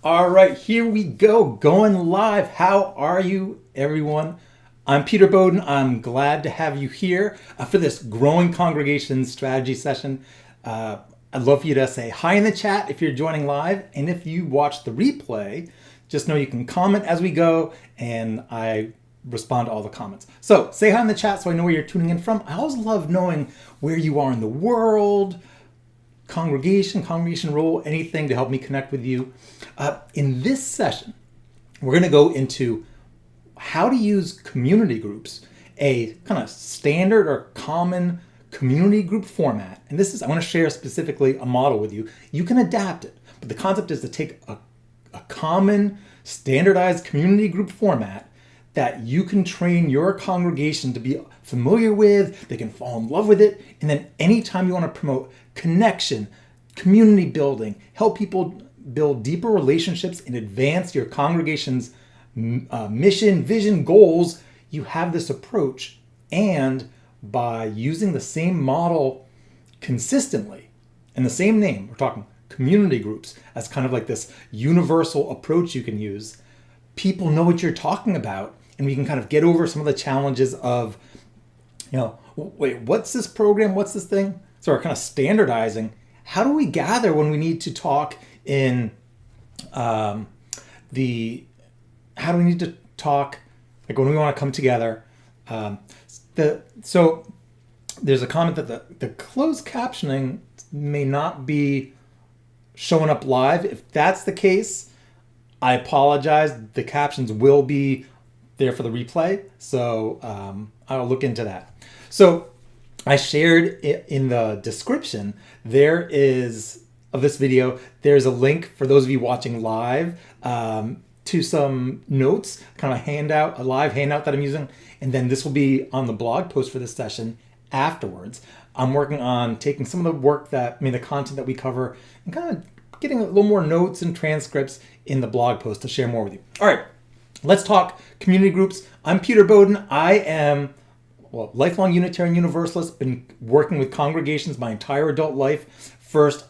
All right, here we go, going live. How are you, everyone? I'm Peter Bowden. I'm glad to have you here for this growing congregation strategy session. I'd love for you to say hi in the chat if you're joining live, and if you watch the replay, just know you can comment as we go, and I respond to all the comments. So say hi in the chat so I know where you're tuning in from. I always love knowing where you are in the world, congregation role, anything to help me connect with you. In this session, we're going to go into how to use community groups, a kind of standard or common community group format. And I want to share specifically a model with you. You can adapt it, but the concept is to take a common standardized community group format that you can train your congregation to be familiar with, they can fall in love with it, and then anytime you want to promote connection, community building, help people build deeper relationships and advance your congregation's mission, vision, goals, you have this approach. And by using the same model consistently and the same name, we're talking community groups as kind of like this universal approach you can use, people know what you're talking about, and we can kind of get over some of the challenges of, wait, what's this program? What's this thing? So we're kind of standardizing. How do we gather when we need to talk in how do we need to talk, like when we want to come together? So there's a comment that the closed captioning may not be showing up live. If that's the case, I apologize. The captions will be there for the replay, so I'll look into that. So I shared in the description of this video, there's a link for those of you watching live to some notes, kind of a live handout that I'm using, and then this will be on the blog post for this session afterwards. I'm working on taking some of the content that we cover and kind of getting a little more notes and transcripts in the blog post to share more with you. All right, let's talk community groups. I'm Peter Bowden. I am lifelong Unitarian Universalist, been working with congregations my entire adult life, first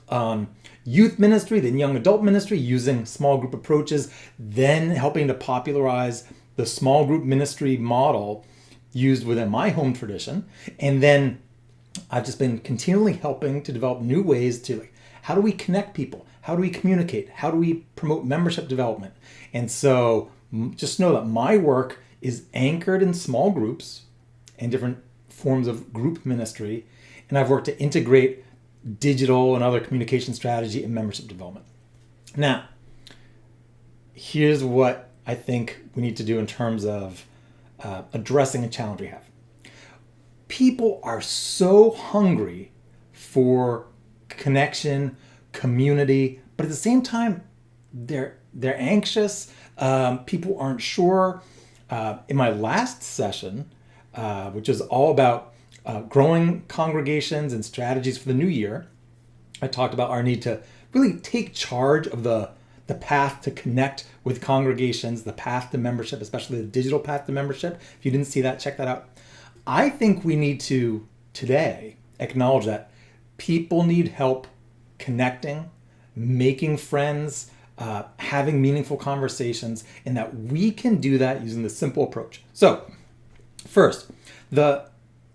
youth ministry, then young adult ministry, using small group approaches, then helping to popularize the small group ministry model used within my home tradition. And then I've just been continually helping to develop new ways to, how do we connect people? How do we communicate? How do we promote membership development? And so just know that my work is anchored in small groups and different forms of group ministry. And I've worked to integrate digital and other communication strategy and membership development. Now, here's what I think we need to do in terms of addressing a challenge we have. People are so hungry for connection, community, but at the same time, they're anxious. People aren't sure. In my last session, which is all about growing congregations and strategies for the new year, I talked about our need to really take charge of the path to connect with congregations, the path to membership, especially the digital path to membership. If you didn't see that, check that out. I think we need to today acknowledge that people need help connecting, making friends, having meaningful conversations, and that we can do that using the simple approach. So first, I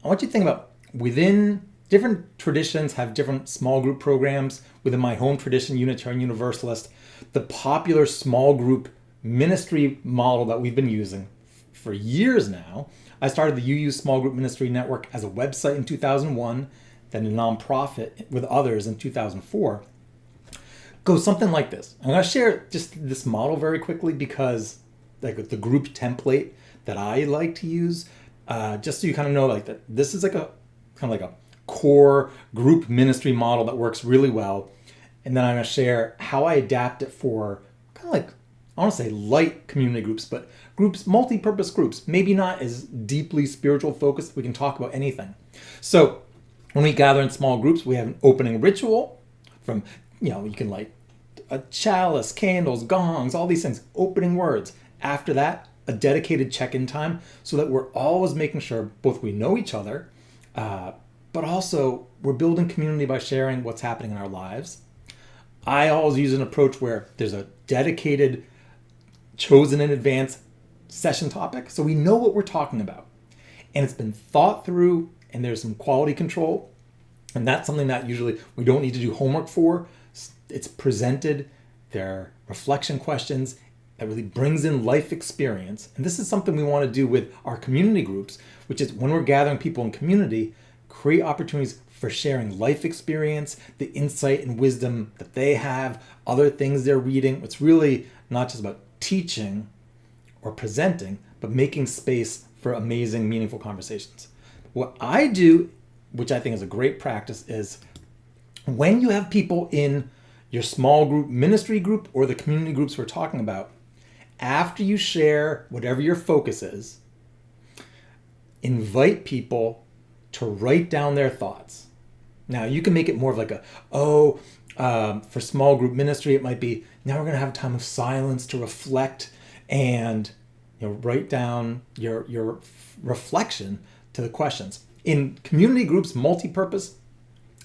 want you to think about within different traditions have different small group programs. Within my home tradition, Unitarian Universalist, the popular small group ministry model that we've been using for years now. I started the UU Small Group Ministry Network as a website in 2001, then a nonprofit with others in 2004. Goes something like this. I'm going to share just this model very quickly because the group template that I like to use, just so you kind of know that this is a core group ministry model that works really well. And then I'm going to share how I adapt it for I want to say light community groups, but groups, multi-purpose groups, maybe not as deeply spiritual focused. We can talk about anything. So when we gather in small groups, we have an opening ritual from, you can light a chalice, candles, gongs, all these things, opening words. After that, a dedicated check-in time so that we're always making sure both we know each other, but also we're building community by sharing what's happening in our lives. I always use an approach where there's a dedicated, chosen in advance session topic, so we know what we're talking about. And it's been thought through, and there's some quality control. And that's something that usually we don't need to do homework for. It's presented, there are reflection questions that really brings in life experience. And this is something we want to do with our community groups, which is when we're gathering people in community, create opportunities for sharing life experience, the insight and wisdom that they have, other things they're reading. It's really not just about teaching or presenting, but making space for amazing, meaningful conversations. What I do, which I think is a great practice, is when you have people in your small group ministry group or the community groups we're talking about, after you share whatever your focus is, invite people to write down their thoughts. Now, you can make it more of like for small group ministry, it might be, now we're going to have a time of silence to reflect and write down your reflection to the questions. In community groups, multi-purpose,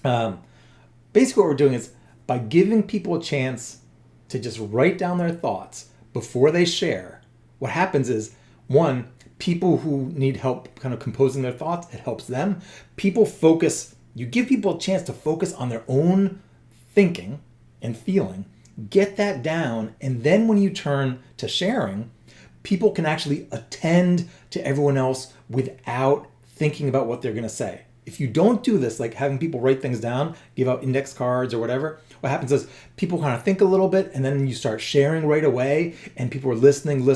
basically what we're doing is by giving people a chance to just write down their thoughts before they share, what happens is, one, people who need help kind of composing their thoughts, it helps them. You give people a chance to focus on their own thinking and feeling, get that down, and then when you turn to sharing, people can actually attend to everyone else without thinking about what they're going to say. If you don't do this, like having people write things down, give out index cards or whatever, what happens is people kind of think a little bit and then you start sharing right away and people are listening,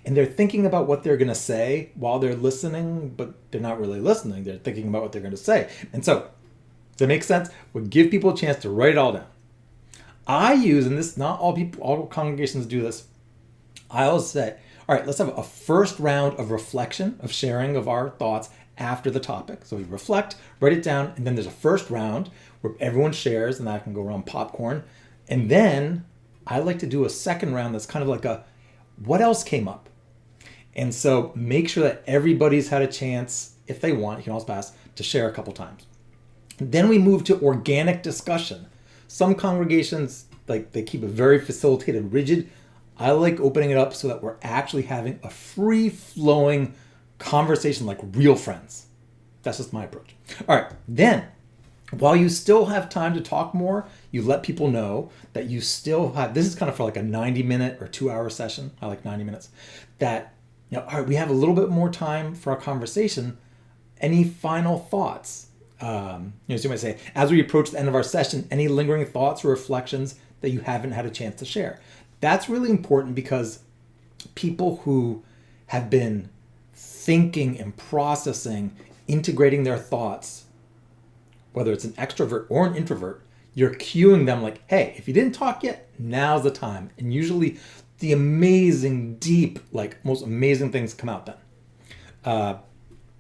and they're thinking about what they're going to say while they're listening, but they're not really listening. They're thinking about what they're going to say. And so, does that make sense? We'll give people a chance to write it all down. I use, and this, not all congregations do this, I always say, all right, let's have a first round of reflection, of sharing of our thoughts after the topic. So we reflect, write it down, and then there's a first round where everyone shares, and that can go around popcorn. And then I like to do a second round that's kind of like what else came up? And so make sure that everybody's had a chance, if they want, you can also pass, to share a couple times. Then we move to organic discussion. Some congregations, they keep it very facilitated, rigid. I like opening it up so that we're actually having a free-flowing conversation like real friends. That's just my approach. All right, then, while you still have time to talk more, you let people know that you still have, this is kind of for like a 90-minute or 2-hour session. I like 90 minutes. That, all right, we have a little bit more time for our conversation. Any final thoughts? So you might say, as we approach the end of our session, any lingering thoughts or reflections that you haven't had a chance to share? That's really important because people who have been thinking and processing, integrating their thoughts, whether it's an extrovert or an introvert, you're cueing them like, hey, if you didn't talk yet, now's the time. And usually the amazing, deep, most amazing things come out then.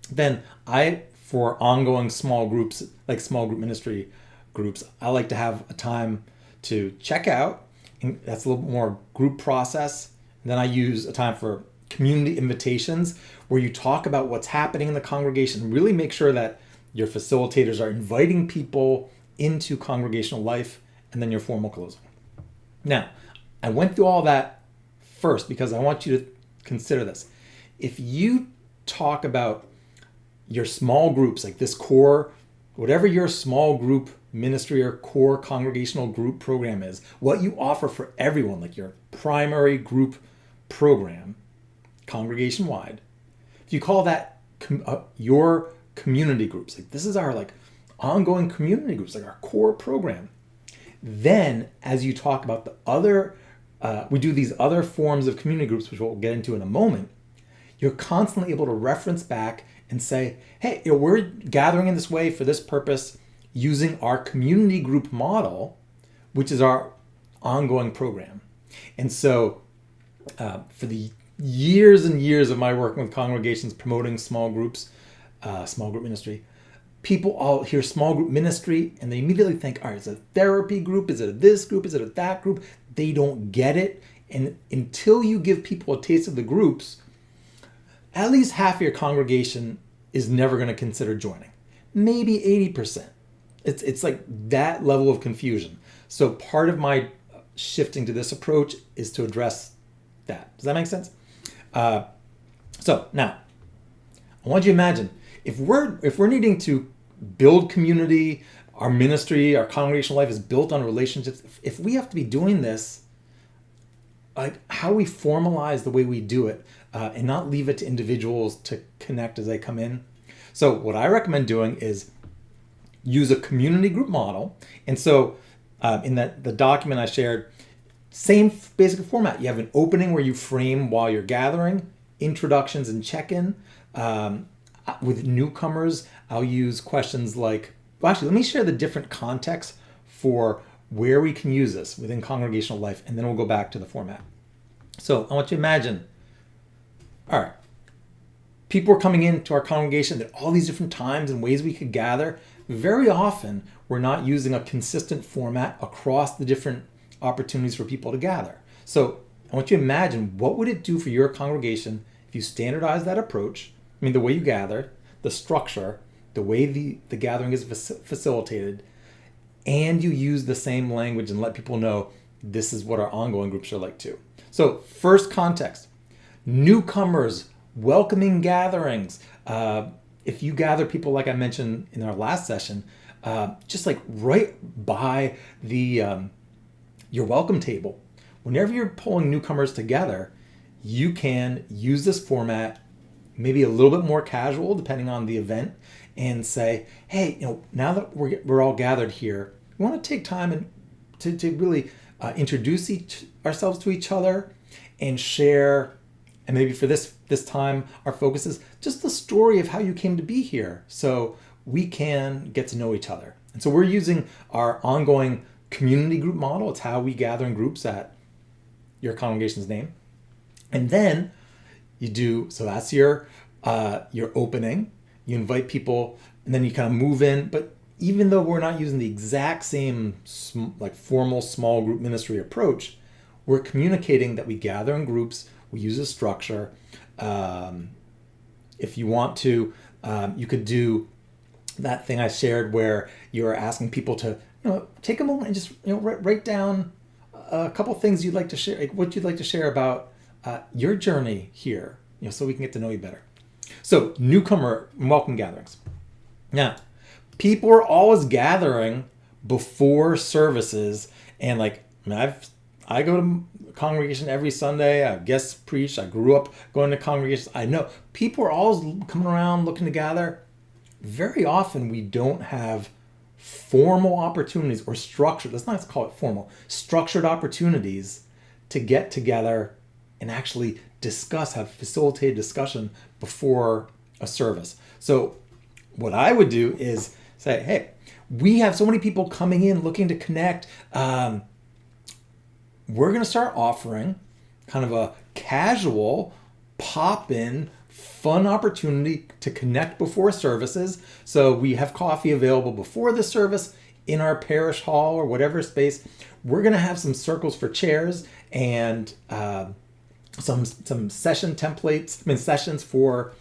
Then for ongoing small groups, like small group ministry groups, I like to have a time to check out. And that's a little more group process. And then I use a time for community invitations where you talk about what's happening in the congregation. Really make sure that your facilitators are inviting people into congregational life, and then your formal closing. Now, I went through all that first because I want you to consider this. If you talk about your small groups, like this core, whatever your small group ministry or core congregational group program is, what you offer for everyone, like your primary group program, congregation-wide, if you call that your community groups, like this is our ongoing community groups, like our core program, then as you talk about the other, we do these other forms of community groups, which we'll get into in a moment, you're constantly able to reference back and say, hey, we're gathering in this way for this purpose using our community group model, which is our ongoing program. And so for the years and years of my working with congregations promoting small groups, small group ministry, people all hear small group ministry and they immediately think, all right, is it a therapy group? Is it a this group? Is it a that group? They don't get it. And until you give people a taste of the groups, at least half of your congregation is never going to consider joining. Maybe 80%. It's like that level of confusion. So part of my shifting to this approach is to address that. Does that make sense? So now, I want you to imagine if we're needing to build community, our ministry, our congregational life is built on relationships. If we have to be doing this, like how we formalize the way we do it, and not leave it to individuals to connect as they come in. So what I recommend doing is use a community group model. And so in the document I shared, same basic format. You have an opening where you frame while you're gathering, introductions and check-in. With newcomers, I'll use questions like, well, actually, let me share the different contexts for where we can use this within congregational life, and then we'll go back to the format. So I want you to imagine, all right, people are coming into our congregation at all these different times and ways we could gather. Very often, we're not using a consistent format across the different opportunities for people to gather. So I want you to imagine, what would it do for your congregation if you standardize that approach? I mean, the way you gather, the structure, the way the gathering is facilitated, and you use the same language and let people know this is what our ongoing groups are like too. So first context, newcomers, welcoming gatherings. If you gather people, like I mentioned in our last session, just like right by your welcome table, whenever you're pulling newcomers together, you can use this format, maybe a little bit more casual depending on the event, and say, hey, now that we're all gathered here, we want to take time and to really introduce ourselves to each other and share. And maybe for this time, our focus is just the story of how you came to be here, so we can get to know each other. And so we're using our ongoing community group model. It's how we gather in groups at your congregation's name. And then you do, so that's your opening. You invite people, and then you kind of move in. But even though we're not using the exact same like formal small group ministry approach, we're communicating that we gather in groups. We use a structure. If you want to, you could do that thing I shared where you're asking people to take a moment and just write down a couple things you'd like to share, like what you'd like to share about your journey here, so we can get to know you better. So newcomer and welcome gatherings. Now, people are always gathering before services, and I go to congregation every Sunday. I guest preach. I grew up going to congregations. I know people are always coming around looking to gather. Very often we don't have formal opportunities or structured, let's not call it formal, structured opportunities to get together and actually discuss, have facilitated discussion before a service. So what I would do is say, hey, we have so many people coming in looking to connect. We're going to start offering kind of a casual pop-in fun opportunity to connect before services. So we have coffee available before the service in our parish hall or whatever space. We're going to have some circles for chairs and some session templates, sessions for,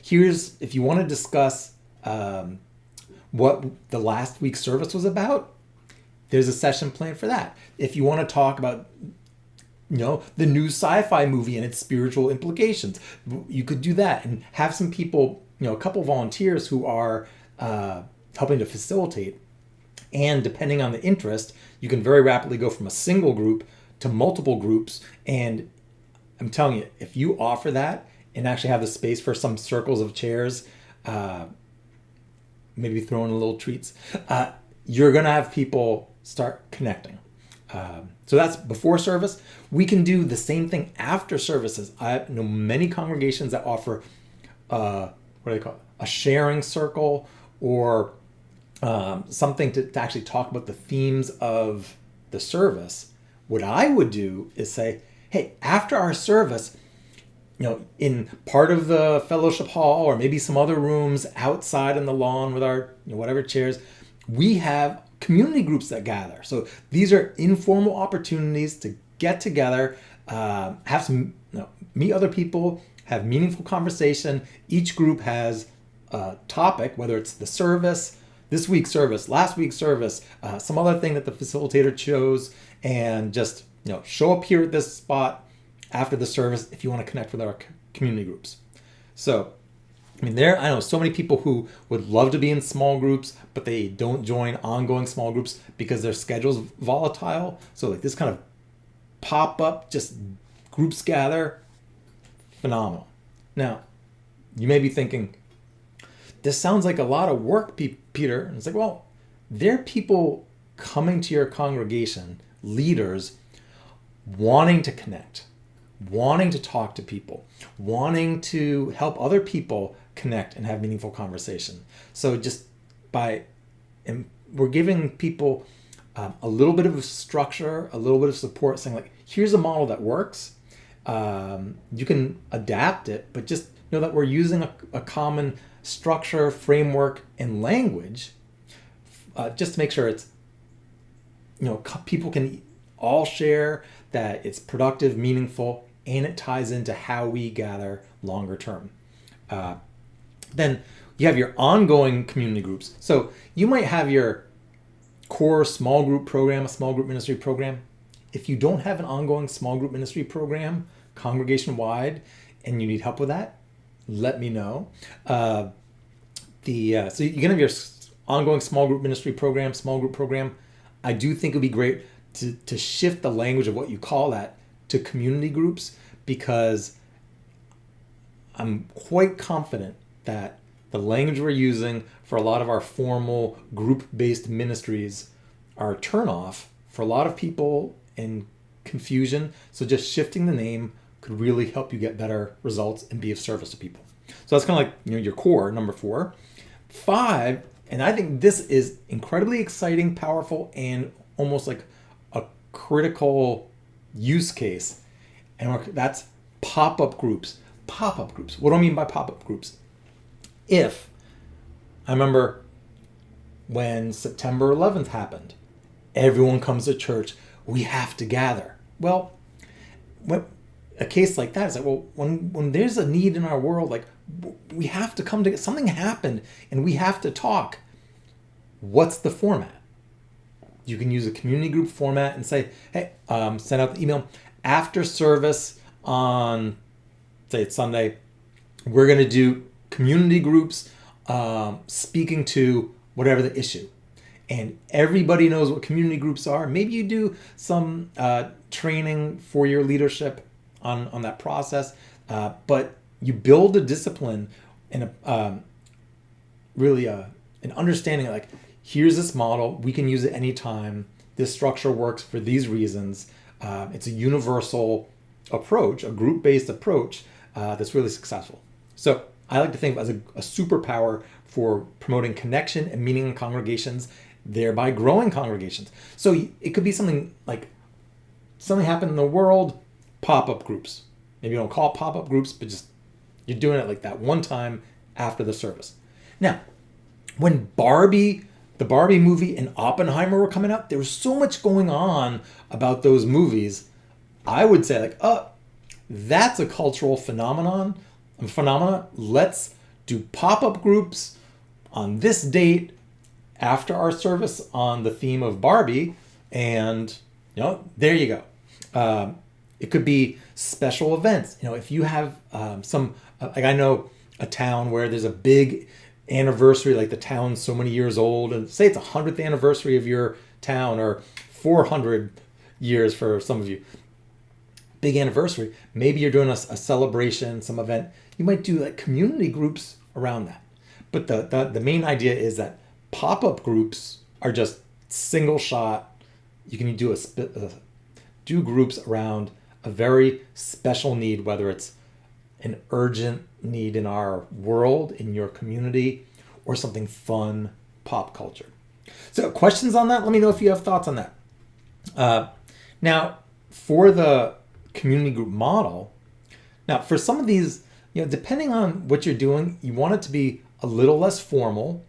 here's, if you want to discuss what the last week's service was about, there's a session plan for that. If you want to talk about, the new sci-fi movie and its spiritual implications, you could do that and have some people, a couple volunteers who are helping to facilitate. And depending on the interest, you can very rapidly go from a single group to multiple groups. And I'm telling you, if you offer that and actually have the space for some circles of chairs, maybe throw in a little treats, you're going to have people start connecting. So that's before service. We can do the same thing after services. I know many congregations that offer, what do they call it? A sharing circle, or something to actually talk about the themes of the service. What I would do is say, hey, after our service, in part of the fellowship hall or maybe some other rooms outside in the lawn with our whatever chairs, we have community groups that gather. So these are informal opportunities to get together, have some, meet other people, have meaningful conversation. Each group has a topic, whether it's the service, this week's service, last week's service, some other thing that the facilitator chose, and just show up here at this spot after the service if you want to connect with our community groups. So, I mean, I know so many people who would love to be in small groups, but they don't join ongoing small groups because their schedule's volatile. So like this kind of pop up, just groups gather, phenomenal. Now, you may be thinking, this sounds like a lot of work, Peter. And it's like, well, there are people coming to your congregation, leaders, wanting to connect, wanting to talk to people, wanting to help other people connect and have meaningful conversation. So we're giving people a little bit of structure, a little bit of support, saying like, here's a model that works. You can adapt it, but just know that we're using a common structure, framework, and language just to make sure it's, people can all share, that it's productive, meaningful, and it ties into how we gather longer term. Then you have your ongoing community groups. So you might have your core small group program, a small group ministry program. If you don't have an ongoing small group ministry program, congregation-wide, and you need help with that, let me know. So you can have your ongoing small group ministry program, small group program. I do think it would be great to shift the language of what you call that to community groups, because I'm quite confident that the language we're using for a lot of our formal group-based ministries are a turnoff for a lot of people in confusion. So just shifting the name could really help you get better results and be of service to people. So that's kind of like your core, number 4. 5, and I think this is incredibly exciting, powerful, and almost like a critical use case. And that's pop-up groups. Pop-up groups. What do I mean by pop-up groups? I remember when September 11th happened, everyone comes to church, we have to gather. Well, a case like that is like, well, when there's a need in our world, like we have to come together, something happened and we have to talk. What's the format? You can use a community group format and say, hey, send out the email after service on, say it's Sunday, we're going to do community groups speaking to whatever the issue. And everybody knows what community groups are. Maybe you do some training for your leadership on that process, but you build a discipline and an understanding of like, here's this model, we can use it anytime, this structure works for these reasons. It's a universal approach, a group-based approach that's really successful. So I like to think of it as a superpower for promoting connection and meaning in congregations, thereby growing congregations. So it could be something like something happened in the world, pop-up groups. Maybe you don't call it pop-up groups, but just you're doing it like that one time after the service. Now, when the Barbie movie and Oppenheimer were coming out, there was so much going on about those movies. I would say like, that's a cultural phenomena. Let's do pop-up groups on this date after our service on the theme of Barbie, and there you go. It could be special events. If you have like I know a town where there's a big anniversary, like the town's so many years old, and say it's 100th anniversary of your town, or 400 years for some of you. Big anniversary. Maybe you're doing a celebration, some event. You might do like community groups around that. But the main idea is that pop-up groups are just single shot. You can do groups around a very special need, whether it's an urgent need in our world, in your community, or something fun, pop culture. So questions on that? Let me know if you have thoughts on that. Now, for the community group model, now for some of these, depending on what you're doing, you want it to be a little less formal,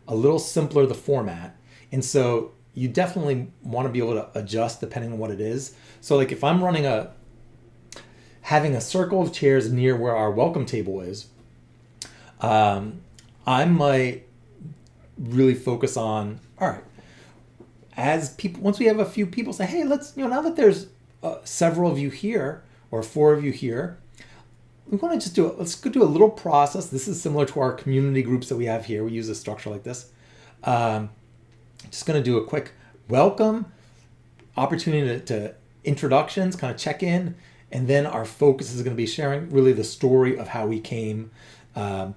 a little simpler the format. And so you definitely want to be able to adjust depending on what it is. So like if I'm having a circle of chairs near where our welcome table is, I might really focus on, all right, as people, once we have a few people say, hey, let's, now that there's several of you here or 4 of you here, we want to just let's go do a little process. This is similar to our community groups that we have here. We use a structure like this. Just going to do a quick welcome, opportunity to introductions, kind of check in, and then our focus is going to be sharing really the story of how we came. And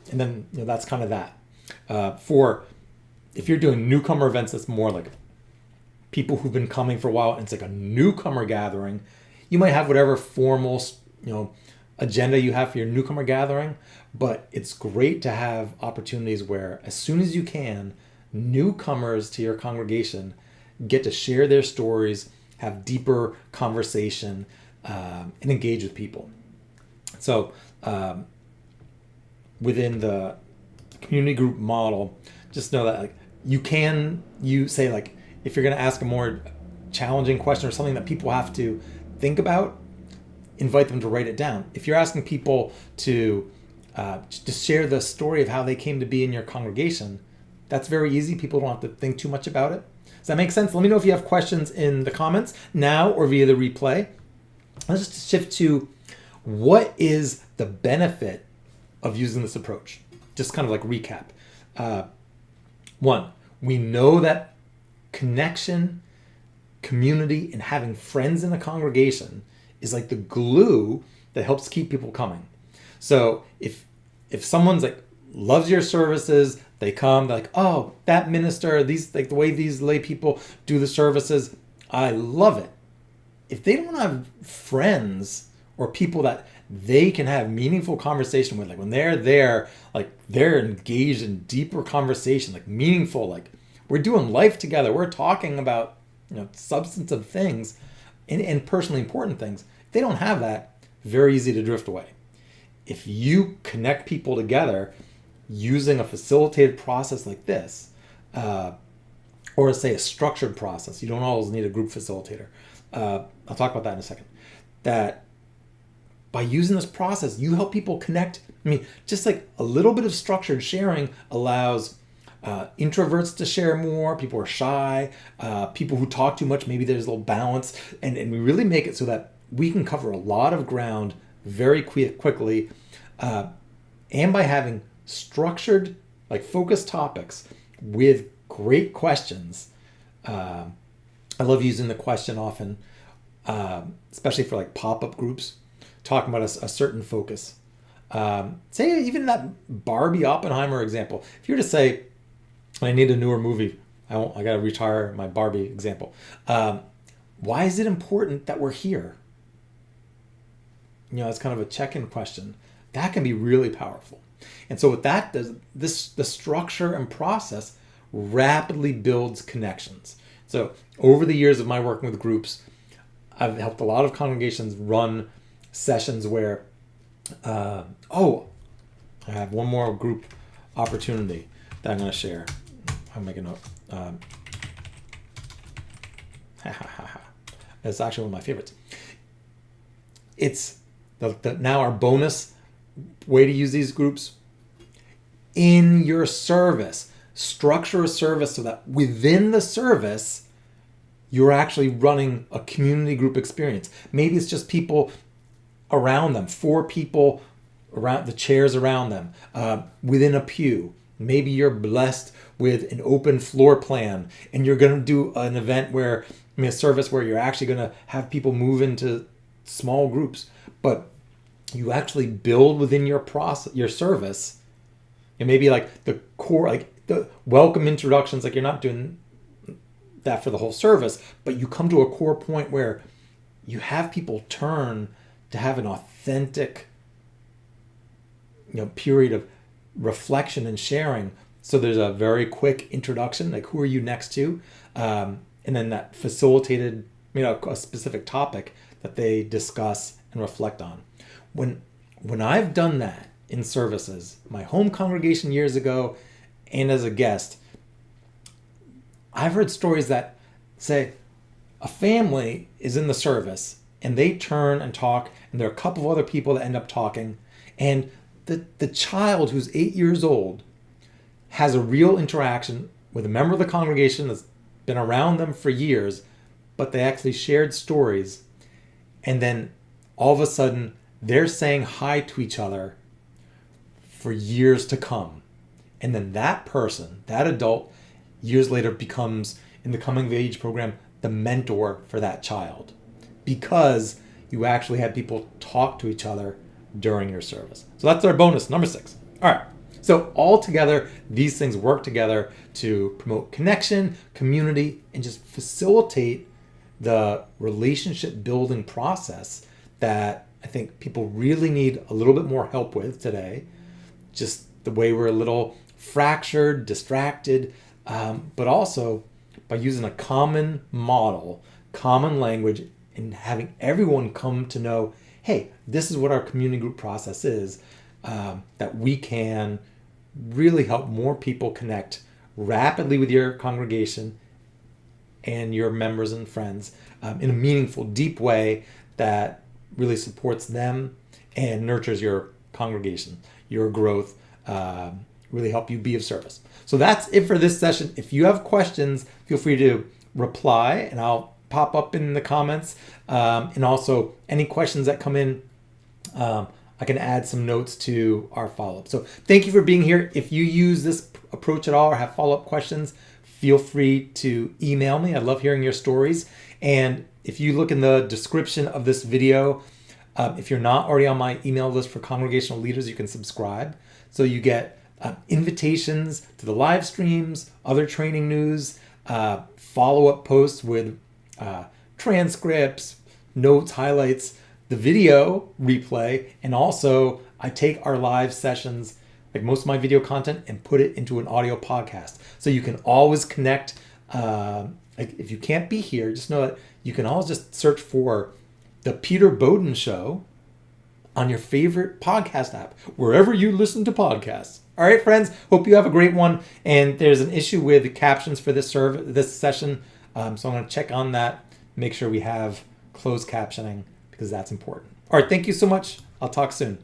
then that's kind of that. For if you're doing newcomer events, that's more like people who've been coming for a while, and it's like a newcomer gathering. You might have whatever formal, agenda you have for your newcomer gathering, but it's great to have opportunities where as soon as you can, newcomers to your congregation get to share their stories, have deeper conversation, and engage with people. So within the community group model, just know that you say, like, if you're going to ask a more challenging question or something that people have to think about, invite them to write it down. If you're asking people to share the story of how they came to be in your congregation, that's very easy. People don't have to think too much about it. Does that make sense? Let me know if you have questions in the comments now or via the replay. Let's just shift to what is the benefit of using this approach. Just kind of like recap. 1, we know that connection, community, and having friends in a congregation is like the glue that helps keep people coming. So if someone's like loves your services, they come, they're like, oh, that minister, these, like the way these lay people do the services, I love it. If they don't have friends or people that they can have meaningful conversation with, like when they're there, like they're engaged in deeper conversation, like meaningful, like we're doing life together, we're talking about substantive things and personally important things. If they don't have that, very easy to drift away. If you connect people together using a facilitated process like this, or say a structured process, you don't always need a group facilitator. I'll talk about that in a second. That by using this process, you help people connect. I mean, just like a little bit of structured sharing allows introverts to share more, people are shy, people who talk too much, maybe there's a little balance, and we really make it so that we can cover a lot of ground very quickly, and by having structured, like focused topics with great questions. I love using the question often, especially for like pop-up groups, talking about a certain focus. Say even that Barbie Oppenheimer example, if you were to say, I need a newer movie, I got to retire my Barbie example. Why is it important that we're here? It's kind of a check-in question. That can be really powerful. And so what that does, the structure and process rapidly builds connections. So over the years of my working with groups, I've helped a lot of congregations run sessions where, I have one more group opportunity that I'm going to share. I'll make a note. It's actually one of my favorites. It's now our bonus way to use these groups. In your service, structure a service so that within the service, you're actually running a community group experience. Maybe it's just people around them, 4 people around the chairs around them, within a pew. Maybe you're blessed with an open floor plan and you're going to do an event where, a service where you're actually going to have people move into small groups, but you actually build within your process, your service. And maybe like the core, like the welcome introductions, like you're not doing that for the whole service, but you come to a core point where you have people turn to have an authentic, period of reflection and sharing. So there's a very quick introduction, like who are you next to? And then that facilitated, a specific topic that they discuss and reflect on. When I've done that in services, my home congregation years ago, and as a guest, I've heard stories that say a family is in the service and they turn and talk, and there are a couple of other people that end up talking, and the child who's 8 years old has a real interaction with a member of the congregation that's been around them for years, but they actually shared stories, and then all of a sudden they're saying hi to each other for years to come. And then that person, that adult, years later becomes, in the coming of age program, the mentor for that child, because you actually had people talk to each other during your service. So that's our bonus, number 6. All right. So all together, these things work together to promote connection, community, and just facilitate the relationship building process that I think people really need a little bit more help with today. Just the way we're a little fractured, distracted, but also by using a common model, common language, and having everyone come to know, hey, this is what our community group process is, that we can really help more people connect rapidly with your congregation and your members and friends in a meaningful, deep way that really supports them and nurtures your congregation, your growth, really help you be of service. So that's it for this session. If you have questions, feel free to reply and I'll pop up in the comments. And also any questions that come in, I can add some notes to our follow-up. So thank you for being here. If you use this approach at all or have follow-up questions, feel free to email me. I love hearing your stories. And if you look in the description of this video, if you're not already on my email list for congregational leaders, you can subscribe. So you get invitations to the live streams, other training news, follow-up posts with transcripts, notes, highlights, the video replay, and also I take our live sessions, like most of my video content, and put it into an audio podcast. So you can always connect. Like if you can't be here, just know that you can always just search for The Peter Bowden Show on your favorite podcast app, wherever you listen to podcasts. All right, friends, hope you have a great one. And there's an issue with the captions for this session. So I'm going to check on that, make sure we have closed captioning, because that's important. All right, thank you so much. I'll talk soon.